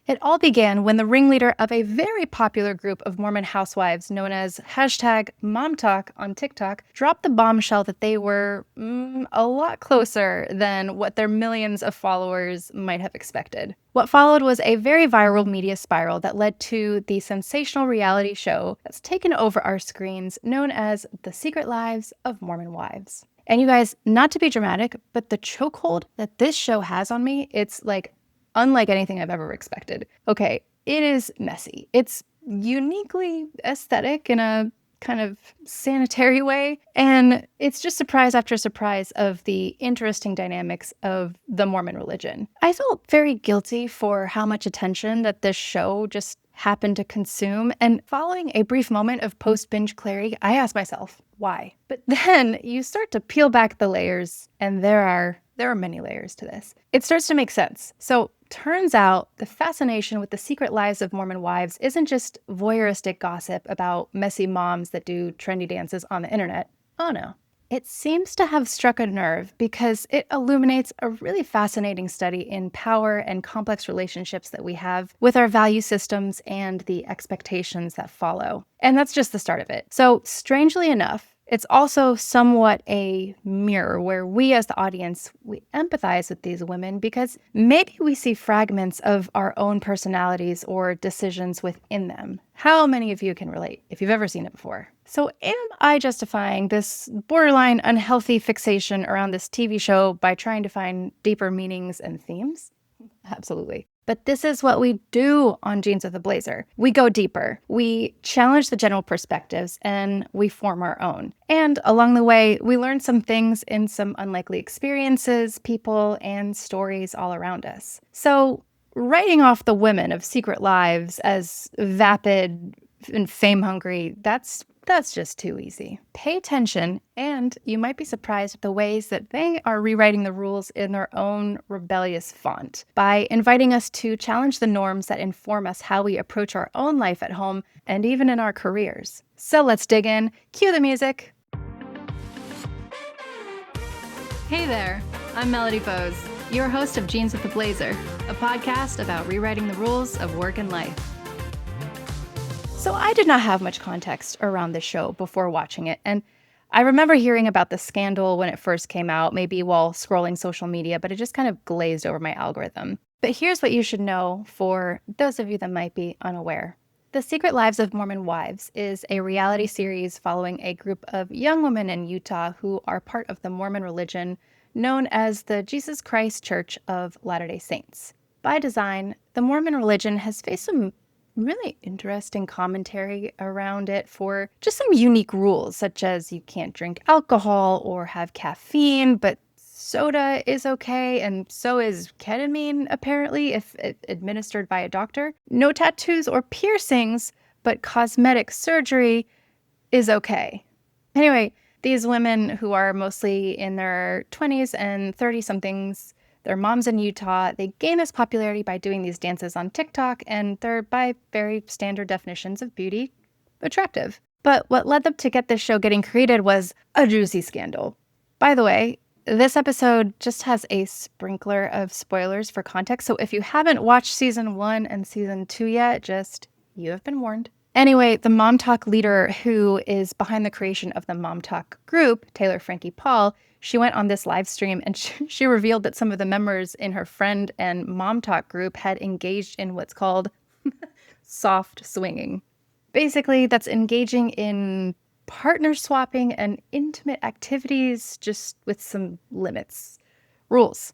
It all began when the ringleader of a very popular group of Mormon housewives known as #MomTalk on TikTok dropped the bombshell that they were a lot closer than what their millions of followers might have expected. What followed was a very viral media spiral that led to the sensational reality show that's taken over our screens known as The Secret Lives of Mormon Wives. And you guys, not to be dramatic, but the chokehold that this show has on me, it's like unlike anything I've ever expected. Okay, it is messy. It's uniquely aesthetic in a kind of sanitary way. And it's just surprise after surprise of the interesting dynamics of the Mormon religion. I felt very guilty for how much attention that this show just happened to consume. And following a brief moment of post-binge clarity, I asked myself, why? But then you start to peel back the layers, and there are many layers to this. It starts to make sense. So turns out the fascination with the secret lives of Mormon wives isn't just voyeuristic gossip about messy moms that do trendy dances on the internet. Oh no. It seems to have struck a nerve because it illuminates a really fascinating study in power and complex relationships that we have with our value systems and the expectations that follow. And that's just the start of it. So, strangely enough, it's also somewhat a mirror where we as the audience, we empathize with these women because maybe we see fragments of our own personalities or decisions within them. How many of you can relate if you've ever seen it before? So am I justifying this borderline unhealthy fixation around this TV show by trying to find deeper meanings and themes? Absolutely. But this is what we do on Jeans with a Blazer. We go deeper. We challenge the general perspectives and we form our own. And along the way, we learn some things in some unlikely experiences, people, and stories all around us. So writing off the women of Secret Lives as vapid and fame-hungry, that's just too easy. Pay attention, and you might be surprised at the ways that they are rewriting the rules in their own rebellious font by inviting us to challenge the norms that inform us how we approach our own life at home and even in our careers. So let's dig in. Cue the music. Hey there, I'm Melody Bose, your host of Jeans with a Blazer, a podcast about rewriting the rules of work and life. So I did not have much context around this show before watching it, and I remember hearing about the scandal when it first came out, maybe while scrolling social media, but it just kind of glazed over my algorithm. But here's what you should know for those of you that might be unaware. The Secret Lives of Mormon Wives is a reality series following a group of young women in Utah who are part of the Mormon religion known as the Jesus Christ Church of Latter-day Saints. By design, the Mormon religion has faced some really interesting commentary around it for just some unique rules, such as you can't drink alcohol or have caffeine, but soda is okay, and so is ketamine, apparently, if administered by a doctor. No tattoos or piercings, but cosmetic surgery is okay. Anyway, these women who are mostly in their 20s and 30-somethings, they're moms in Utah. They gain this popularity by doing these dances on TikTok, and they're, by very standard definitions of beauty, attractive. But what led them to get this show getting created was a juicy scandal. By the way, this episode just has a sprinkler of spoilers for context, so if you haven't watched season 1 and season 2 yet, you have been warned. Anyway, the Mom Talk leader who is behind the creation of the Mom Talk group, Taylor Frankie Paul, she went on this live stream and she revealed that some of the members in her friend and Mom Talk group had engaged in what's called soft swinging. Basically, that's engaging in partner swapping and intimate activities just with some limits, rules,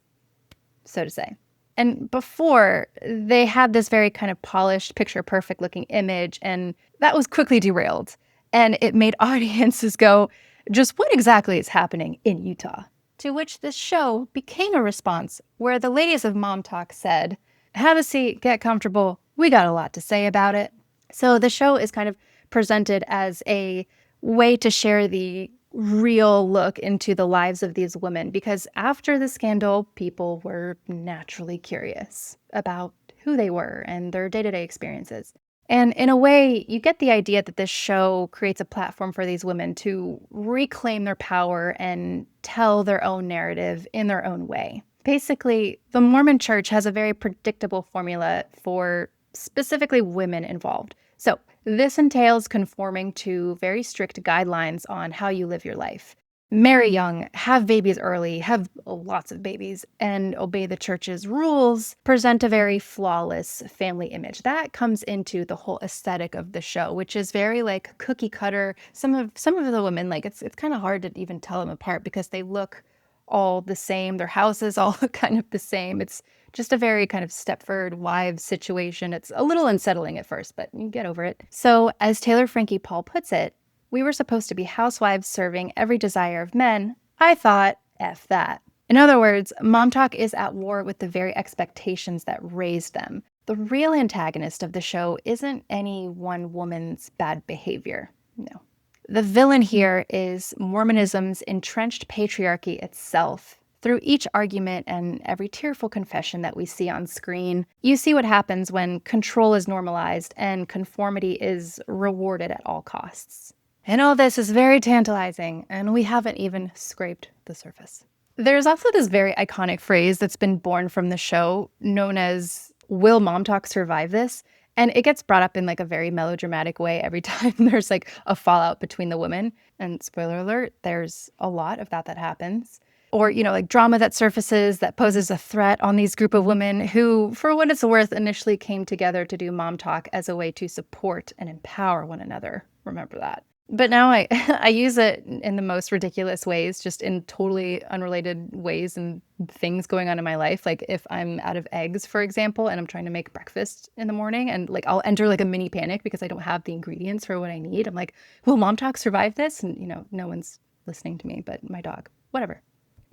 so to say. And before, they had this very kind of polished, picture-perfect looking image, and that was quickly derailed. And it made audiences go, just what exactly is happening in Utah? To which this show became a response where the ladies of Mom Talk said, have a seat, get comfortable, we got a lot to say about it. So the show is kind of presented as a way to share the real look into the lives of these women, because after the scandal, people were naturally curious about who they were and their day-to-day experiences. And in a way, you get the idea that this show creates a platform for these women to reclaim their power and tell their own narrative in their own way. Basically, the Mormon Church has a very predictable formula for specifically women involved. So, this entails conforming to very strict guidelines on how you live your life. Marry young, have babies early, have lots of babies, and obey the church's rules, present a very flawless family image. That comes into the whole aesthetic of the show, which is very like cookie cutter. Some of the women, like it's kind of hard to even tell them apart because they look all the same. Their houses all look kind of the same. It's just a very kind of Stepford wives situation. It's a little unsettling at first, but you get over it. So, as Taylor Frankie Paul puts it, we were supposed to be housewives serving every desire of men. I thought, F that. In other words, Mom Talk is at war with the very expectations that raised them. The real antagonist of the show isn't any one woman's bad behavior. No. The villain here is Mormonism's entrenched patriarchy itself. Through each argument and every tearful confession that we see on screen, you see what happens when control is normalized and conformity is rewarded at all costs. And all this is very tantalizing, and we haven't even scraped the surface. There's also this very iconic phrase that's been born from the show known as, "Will Mom Talk survive this?" And it gets brought up in like a very melodramatic way every time there's like a fallout between the women. And spoiler alert, there's a lot of that happens. Or, like drama that surfaces that poses a threat on these group of women who, for what it's worth, initially came together to do Mom Talk as a way to support and empower one another. Remember that. But now I I use it in the most ridiculous ways, just in totally unrelated ways and things going on in my life. Like if I'm out of eggs, for example, and I'm trying to make breakfast in the morning and like I'll enter like a mini panic because I don't have the ingredients for what I need. I'm like, will Mom Talk survive this? And no one's listening to me, but my dog, whatever.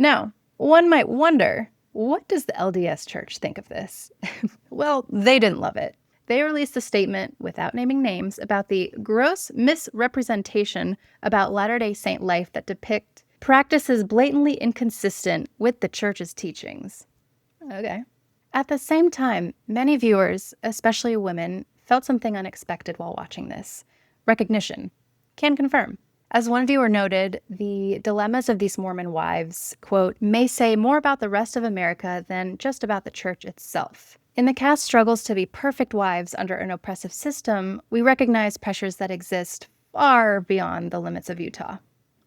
Now, one might wonder, what does the LDS Church think of this? Well, they didn't love it. They released a statement, without naming names, about the gross misrepresentation about Latter-day Saint life that depict practices blatantly inconsistent with the church's teachings. Okay. At the same time, many viewers, especially women, felt something unexpected while watching this. Recognition. Can confirm. As one viewer noted, the dilemmas of these Mormon wives, quote, may say more about the rest of America than just about the church itself. In the cast struggles to be perfect wives under an oppressive system, we recognize pressures that exist far beyond the limits of Utah.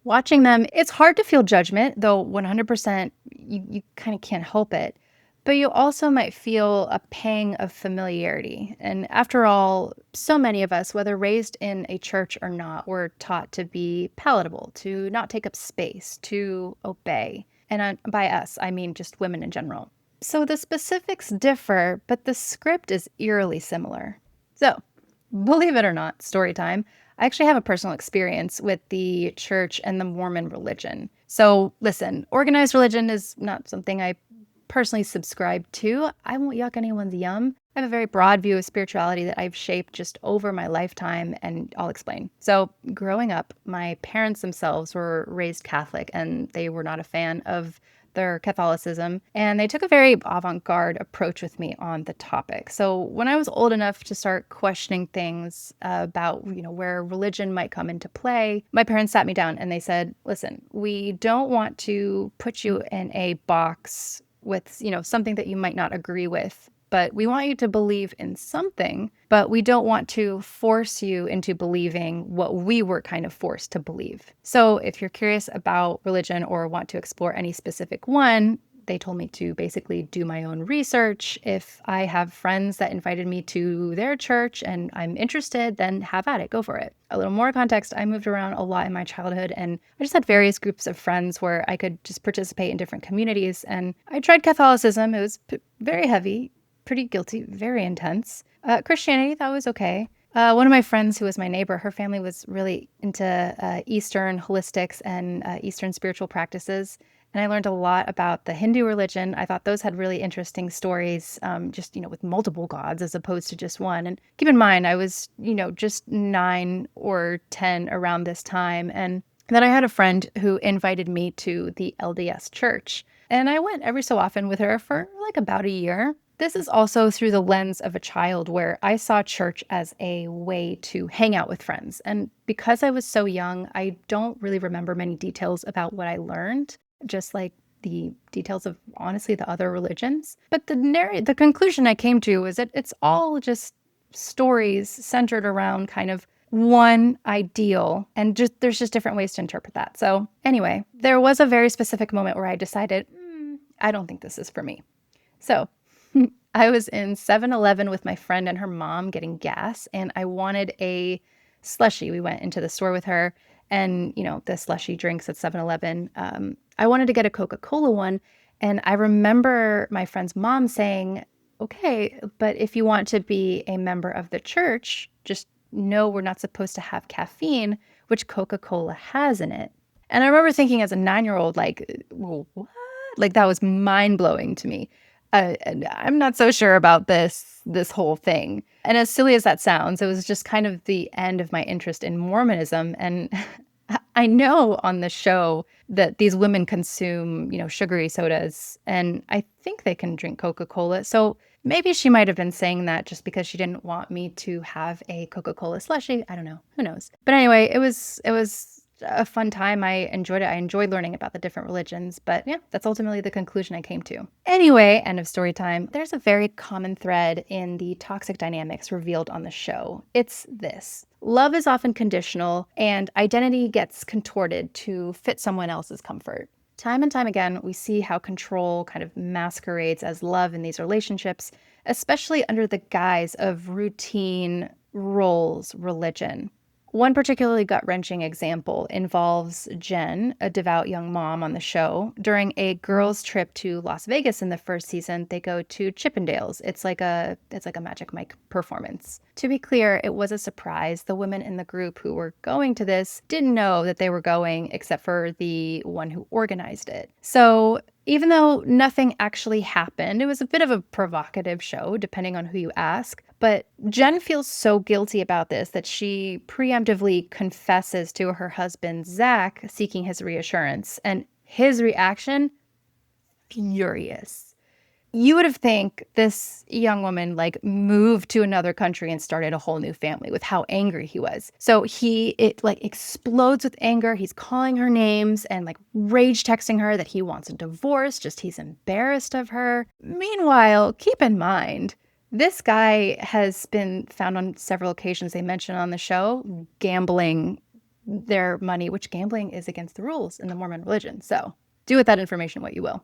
Watching them, it's hard to feel judgment, though 100% you kind of can't help it. But you also might feel a pang of familiarity. And after all, so many of us, whether raised in a church or not, were taught to be palatable, to not take up space, to obey. And by us, I mean just women in general. So the specifics differ, but the script is eerily similar. So, believe it or not, story time. I actually have a personal experience with the church and the Mormon religion. So listen, organized religion is not something I personally subscribe to. I won't yuck anyone's yum. I have a very broad view of spirituality that I've shaped just over my lifetime, and I'll explain. So growing up, my parents themselves were raised Catholic, and they were not a fan of their Catholicism, and they took a very avant-garde approach with me on the topic. So when I was old enough to start questioning things about, where religion might come into play, my parents sat me down and they said, listen, we don't want to put you in a box with, something that you might not agree with, but we want you to believe in something, but we don't want to force you into believing what we were kind of forced to believe. So if you're curious about religion or want to explore any specific one, they told me to basically do my own research. If I have friends that invited me to their church and I'm interested, then have at it, go for it. A little more context, I moved around a lot in my childhood and I just had various groups of friends where I could just participate in different communities. And I tried Catholicism. It was very heavy, pretty guilty, very intense. Christianity, that was okay. One of my friends who was my neighbor, her family was really into Eastern holistics and Eastern spiritual practices. And I learned a lot about the Hindu religion. I thought those had really interesting stories, with multiple gods as opposed to just one. And keep in mind, I was, just 9 or 10 around this time. And then I had a friend who invited me to the LDS Church. And I went every so often with her for like about a year. This is also through the lens of a child where I saw church as a way to hang out with friends. And because I was so young, I don't really remember many details about what I learned. Just like the details of, honestly, the other religions. But the conclusion I came to is that it's all just stories centered around kind of one ideal, and there's just different ways to interpret that. So anyway, there was a very specific moment where I decided, I don't think this is for me. So I was in 7-Eleven with my friend and her mom getting gas, and I wanted a slushie. We went into the store with her, and the slushie drinks at 7-Eleven. I wanted to get a Coca-Cola one, and I remember my friend's mom saying, okay, but if you want to be a member of the church, just know we're not supposed to have caffeine, which Coca-Cola has in it. And I remember thinking as a 9-year-old, like, well, what? Like, that was mind-blowing to me. And I'm not so sure about this whole thing. And as silly as that sounds, it was just kind of the end of my interest in Mormonism. And I know on the show that these women consume, sugary sodas, and I think they can drink Coca-Cola. So maybe she might have been saying that just because she didn't want me to have a Coca-Cola slushie. I don't know. Who knows? But anyway, it was a fun time. I enjoyed it. I enjoyed learning about the different religions, but yeah, that's ultimately the conclusion I came to. Anyway, end of story time. There's a very common thread in the toxic dynamics revealed on the show. It's this: love is often conditional, and identity gets contorted to fit someone else's comfort. Time and time again, we see how control kind of masquerades as love in these relationships, especially under the guise of routine roles, religion. One particularly gut-wrenching example involves Jen, a devout young mom on the show. During a girls' trip to Las Vegas in the first season, they go to Chippendales. It's like a Magic Mike performance. To be clear, it was a surprise. The women in the group who were going to this didn't know that they were going, except for the one who organized it. So even though nothing actually happened, it was a bit of a provocative show, depending on who you ask. But Jen feels so guilty about this that she preemptively confesses to her husband, Zach, seeking his reassurance. And his reaction? Furious. You would have think this young woman moved to another country and started a whole new family with how angry he was. So it explodes with anger. He's calling her names and rage texting her that he wants a divorce, just he's embarrassed of her. Meanwhile, keep in mind, this guy has been found on several occasions, they mentioned on the show, gambling their money, which gambling is against the rules in the Mormon religion. So do with that information what you will.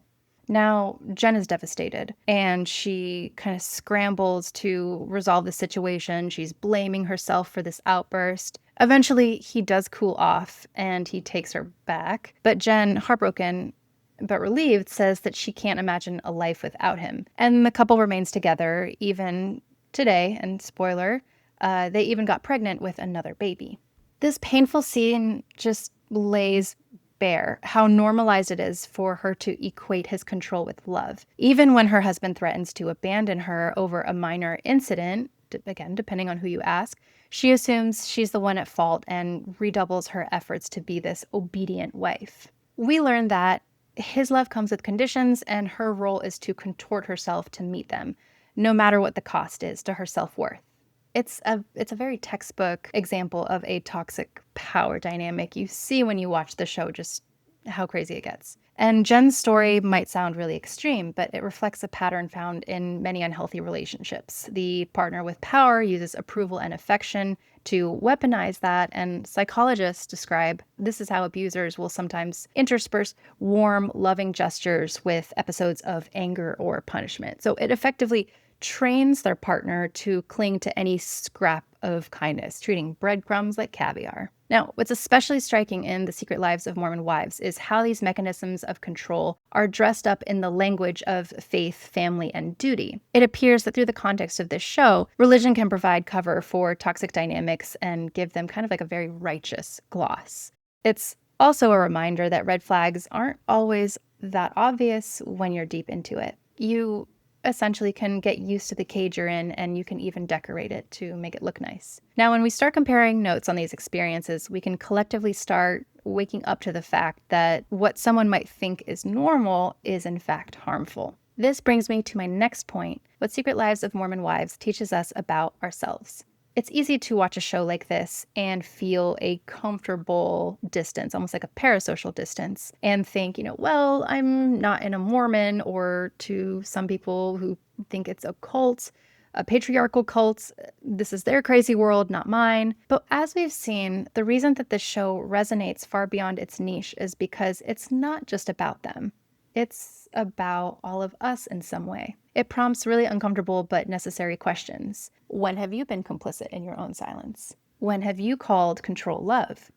Now, Jen is devastated, and she kind of scrambles to resolve the situation. She's blaming herself for this outburst. Eventually, he does cool off, and he takes her back. But Jen, heartbroken but relieved, says that she can't imagine a life without him. And the couple remains together even today, and spoiler, they even got pregnant with another baby. This painful scene just lays bare how normalized it is for her to equate his control with love. Even when her husband threatens to abandon her over a minor incident, again, depending on who you ask, she assumes she's the one at fault and redoubles her efforts to be this obedient wife. We learn that his love comes with conditions, and her role is to contort herself to meet them, no matter what the cost is to her self-worth. It's a very textbook example of a toxic power dynamic. You see when you watch the show just how crazy it gets. And Jen's story might sound really extreme, but it reflects a pattern found in many unhealthy relationships. The partner with power uses approval and affection to weaponize that, and psychologists describe this is how abusers will sometimes intersperse warm, loving gestures with episodes of anger or punishment. So it effectively trains their partner to cling to any scrap of kindness, treating breadcrumbs like caviar. Now, what's especially striking in The Secret Lives of Mormon Wives is how these mechanisms of control are dressed up in the language of faith, family, and duty. It appears that through the context of this show, religion can provide cover for toxic dynamics and give them kind of a very righteous gloss. It's also a reminder that red flags aren't always that obvious when you're deep into it. You essentially can get used to the cage you're in, and you can even decorate it to make it look nice. Now, when we start comparing notes on these experiences, we can collectively start waking up to the fact that what someone might think is normal is in fact harmful. This brings me to my next point: what Secret Lives of Mormon Wives teaches us about ourselves. It's easy to watch a show like this and feel a comfortable distance, almost like a parasocial distance, and think, well, I'm not in a Mormon, or to some people who think it's a cult, a patriarchal cult. This is their crazy world, not mine. But as we've seen, the reason that this show resonates far beyond its niche is because it's not just about them. It's about all of us in some way. It prompts really uncomfortable but necessary questions. When have you been complicit in your own silence? When have you called control love?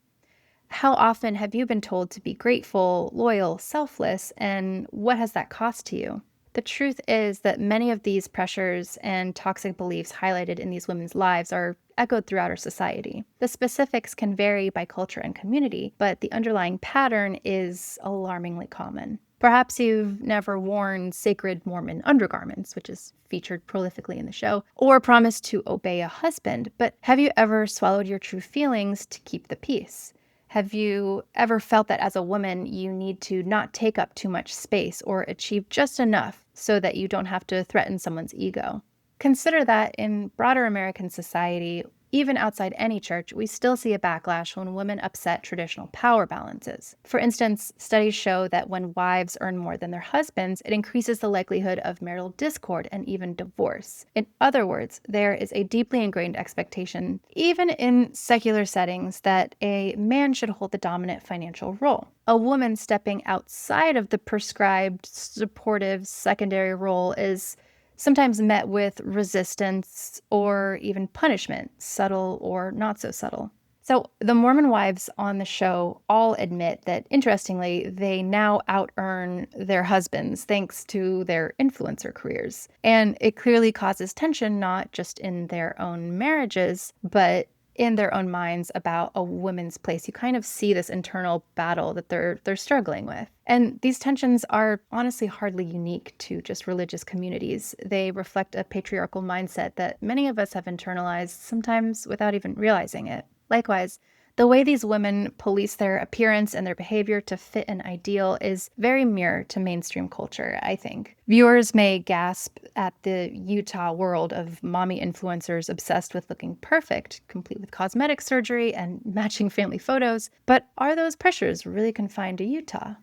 How often have you been told to be grateful, loyal, selfless, and what has that cost to you? The truth is that many of these pressures and toxic beliefs highlighted in these women's lives are echoed throughout our society. The specifics can vary by culture and community, but the underlying pattern is alarmingly common. Perhaps you've never worn sacred Mormon undergarments, which is featured prolifically in the show, or promised to obey a husband, but have you ever swallowed your true feelings to keep the peace? Have you ever felt that as a woman, you need to not take up too much space or achieve just enough so that you don't have to threaten someone's ego? Consider that in broader American society, even outside any church, we still see a backlash when women upset traditional power balances. For instance, studies show that when wives earn more than their husbands, it increases the likelihood of marital discord and even divorce. In other words, there is a deeply ingrained expectation, even in secular settings, that a man should hold the dominant financial role. A woman stepping outside of the prescribed supportive secondary role is sometimes met with resistance or even punishment, subtle or not so subtle. So the Mormon wives on the show all admit that, interestingly, they now out-earn their husbands thanks to their influencer careers. And it clearly causes tension not just in their own marriages, but in their own minds about a woman's place. You kind of see this internal battle that they're struggling with. And these tensions are honestly hardly unique to just religious communities. They reflect a patriarchal mindset that many of us have internalized, sometimes without even realizing it. Likewise, the way these women police their appearance and their behavior to fit an ideal is very mirror to mainstream culture, I think. Viewers may gasp at the Utah world of mommy influencers obsessed with looking perfect, complete with cosmetic surgery and matching family photos, but are those pressures really confined to Utah?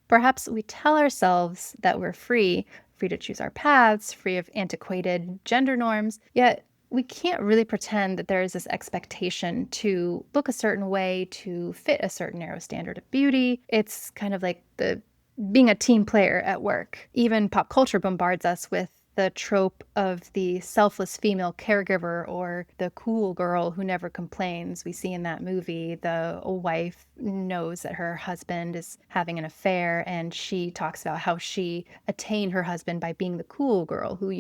Perhaps we tell ourselves that we're free to choose our paths, free of antiquated gender norms, yet we can't really pretend that there is this expectation to look a certain way, to fit a certain narrow standard of beauty. It's kind of like being a team player at work. Even pop culture bombards us with the trope of the selfless female caregiver or the cool girl who never complains. We see in that movie the wife knows that her husband is having an affair, and she talks about how she attained her husband by being the cool girl who,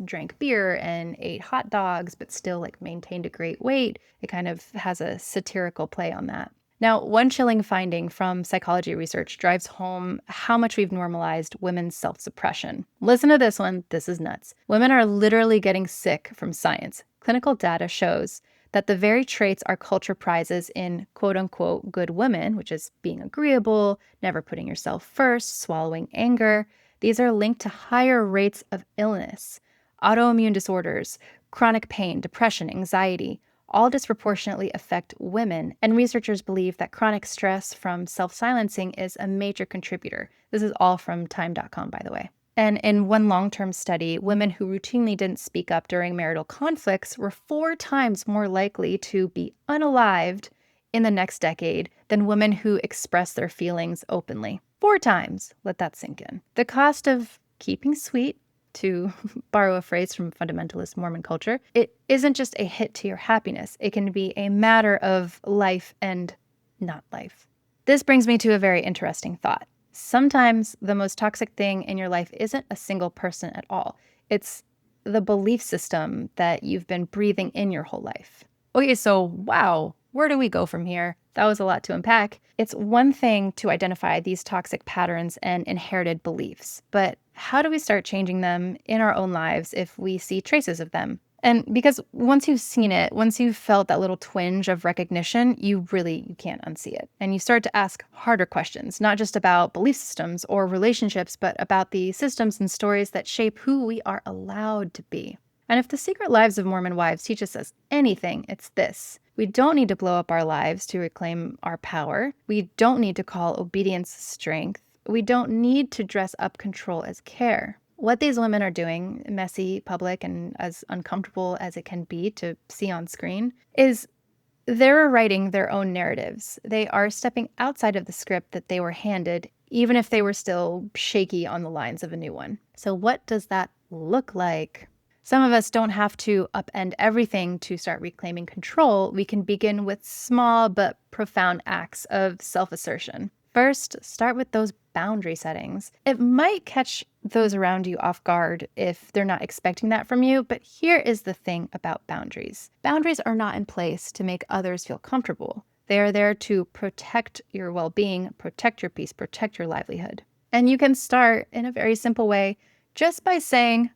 drank beer and ate hot dogs, but still maintained a great weight. It kind of has a satirical play on that. Now, one chilling finding from psychology research drives home how much we've normalized women's self-suppression. Listen to this one. This is nuts. Women are literally getting sick from science. Clinical data shows that the very traits our culture prizes in quote-unquote good women, which is being agreeable, never putting yourself first, swallowing anger, these are linked to higher rates of illness, autoimmune disorders, chronic pain, depression, anxiety, all disproportionately affect women, and researchers believe that chronic stress from self-silencing is a major contributor. This is all from time.com, by the way. And in one long-term study, women who routinely didn't speak up during marital conflicts were 4 times more likely to be unalived in the next decade than women who express their feelings openly. 4 times. Let that sink in. The cost of keeping sweet, to borrow a phrase from fundamentalist Mormon culture, it isn't just a hit to your happiness. It can be a matter of life and not life. This brings me to a very interesting thought. Sometimes the most toxic thing in your life isn't a single person at all. It's the belief system that you've been breathing in your whole life. Okay, so wow, where do we go from here? That was a lot to unpack. It's one thing to identify these toxic patterns and inherited beliefs, but how do we start changing them in our own lives if we see traces of them? And because once you've seen it, once you've felt that little twinge of recognition, you can't unsee it. And you start to ask harder questions, not just about belief systems or relationships, but about the systems and stories that shape who we are allowed to be. And if the Secret Lives of Mormon Wives teaches us anything, it's this. We don't need to blow up our lives to reclaim our power. We don't need to call obedience strength. We don't need to dress up control as care. What these women are doing, messy, public, and as uncomfortable as it can be to see on screen, is they're writing their own narratives. They are stepping outside of the script that they were handed, even if they were still shaky on the lines of a new one. So what does that look like? Some of us don't have to upend everything to start reclaiming control. We can begin with small but profound acts of self-assertion. First, start with those boundary settings. It might catch those around you off guard if they're not expecting that from you, but here is the thing about boundaries. Boundaries are not in place to make others feel comfortable. They are there to protect your well-being, protect your peace, protect your livelihood. And you can start in a very simple way just by saying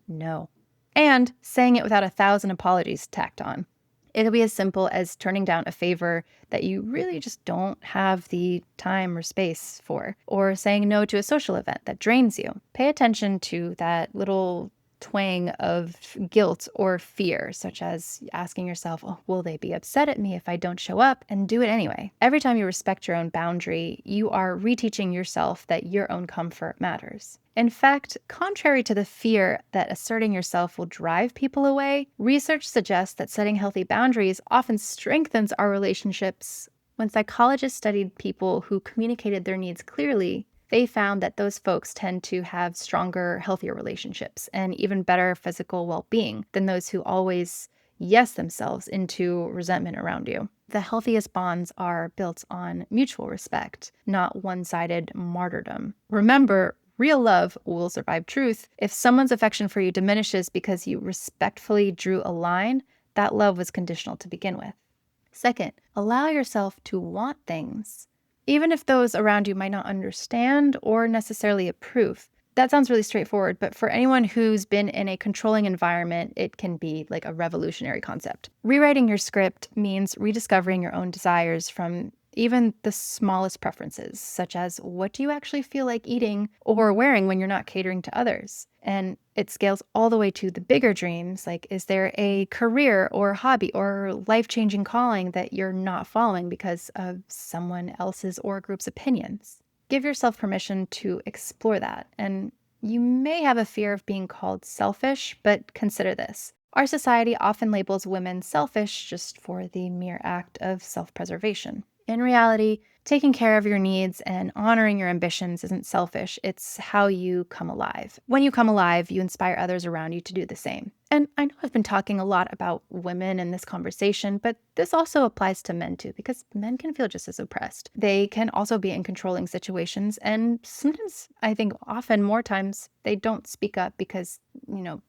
no. And saying it without 1,000 apologies tacked on. It'll be as simple as turning down a favor that you really just don't have the time or space for, or saying no to a social event that drains you. Pay attention to that little twang of guilt or fear, such as asking yourself, oh, will they be upset at me if I don't show up? And do it anyway. Every time you respect your own boundary, you are reteaching yourself that your own comfort matters. In fact, contrary to the fear that asserting yourself will drive people away, research suggests that setting healthy boundaries often strengthens our relationships. When psychologists studied people who communicated their needs clearly, they found that those folks tend to have stronger, healthier relationships and even better physical well-being than those who always yes themselves into resentment around you. The healthiest bonds are built on mutual respect, not one-sided martyrdom. Remember, real love will survive truth. If someone's affection for you diminishes because you respectfully drew a line, that love was conditional to begin with. Second, allow yourself to want things, even if those around you might not understand or necessarily approve. That sounds really straightforward, but for anyone who's been in a controlling environment, it can be like a revolutionary concept. Rewriting your script means rediscovering your own desires from even the smallest preferences, such as what do you actually feel like eating or wearing when you're not catering to others? And it scales all the way to the bigger dreams, like is there a career or hobby or life-changing calling that you're not following because of someone else's or a group's opinions? Give yourself permission to explore that. And you may have a fear of being called selfish, but consider this. Our society often labels women selfish just for the mere act of self-preservation. In reality, taking care of your needs and honoring your ambitions isn't selfish. It's how you come alive. When you come alive, you inspire others around you to do the same. And I know I've been talking a lot about women in this conversation, but this also applies to men too, because men can feel just as oppressed. They can also be in controlling situations, and sometimes, I think often more times, they don't speak up because,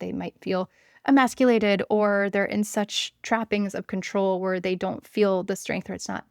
they might feel emasculated or they're in such trappings of control where they don't feel the strength, or it's not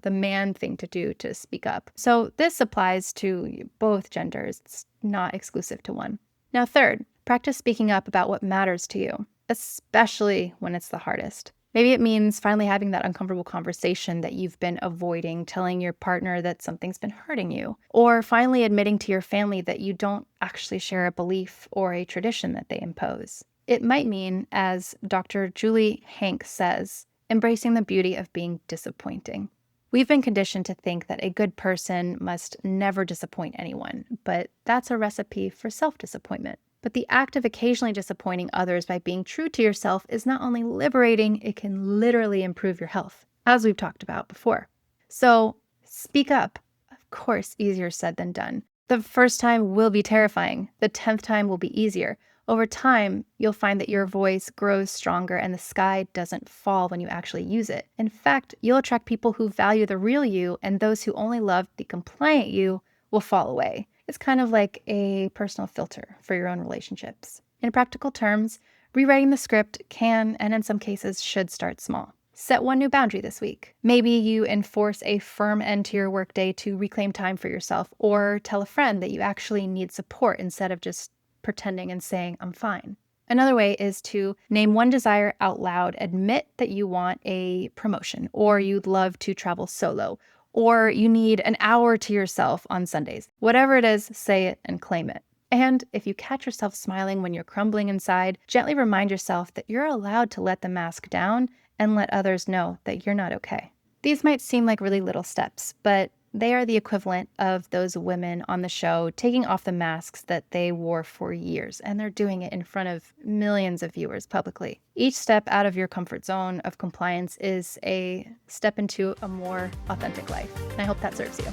the man thing to do to speak up. So this applies to both genders. It's not exclusive to one. Now, third, practice speaking up about what matters to you, especially when it's the hardest. Maybe it means finally having that uncomfortable conversation that you've been avoiding, telling your partner that something's been hurting you, or finally admitting to your family that you don't actually share a belief or a tradition that they impose. It might mean, as Dr. Julie Hank says, embracing the beauty of being disappointing. We've been conditioned to think that a good person must never disappoint anyone, but that's a recipe for self-disappointment. But the act of occasionally disappointing others by being true to yourself is not only liberating, it can literally improve your health, as we've talked about before. So speak up. Of course, easier said than done. The first time will be terrifying. The 10th time will be easier. Over time, you'll find that your voice grows stronger and the sky doesn't fall when you actually use it. In fact, you'll attract people who value the real you, and those who only love the compliant you will fall away. It's kind of like a personal filter for your own relationships. In practical terms, rewriting the script can, and in some cases should, start small. Set one new boundary this week. Maybe you enforce a firm end to your workday to reclaim time for yourself, or tell a friend that you actually need support instead of just pretending and saying, I'm fine. Another way is to name one desire out loud. Admit that you want a promotion, or you'd love to travel solo, or you need an hour to yourself on Sundays. Whatever it is, say it and claim it. And if you catch yourself smiling when you're crumbling inside, gently remind yourself that you're allowed to let the mask down and let others know that you're not okay. These might seem like really little steps, but they are the equivalent of those women on the show taking off the masks that they wore for years, and they're doing it in front of millions of viewers publicly. Each step out of your comfort zone of compliance is a step into a more authentic life, and I hope that serves you.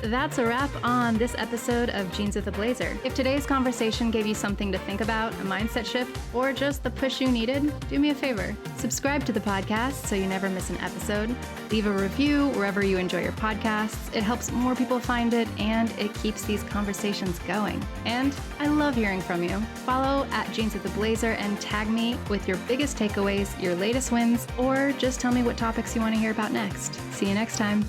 That's a wrap on this episode of Jeans with a Blazer. If today's conversation gave you something to think about, a mindset shift, or just the push you needed, do me a favor. Subscribe to the podcast so you never miss an episode. Leave a review wherever you enjoy your podcasts. It helps more people find it, and it keeps these conversations going. And I love hearing from you. Follow @Jeans with a Blazer and tag me with your biggest takeaways, your latest wins, or just tell me what topics you want to hear about next. See you next time.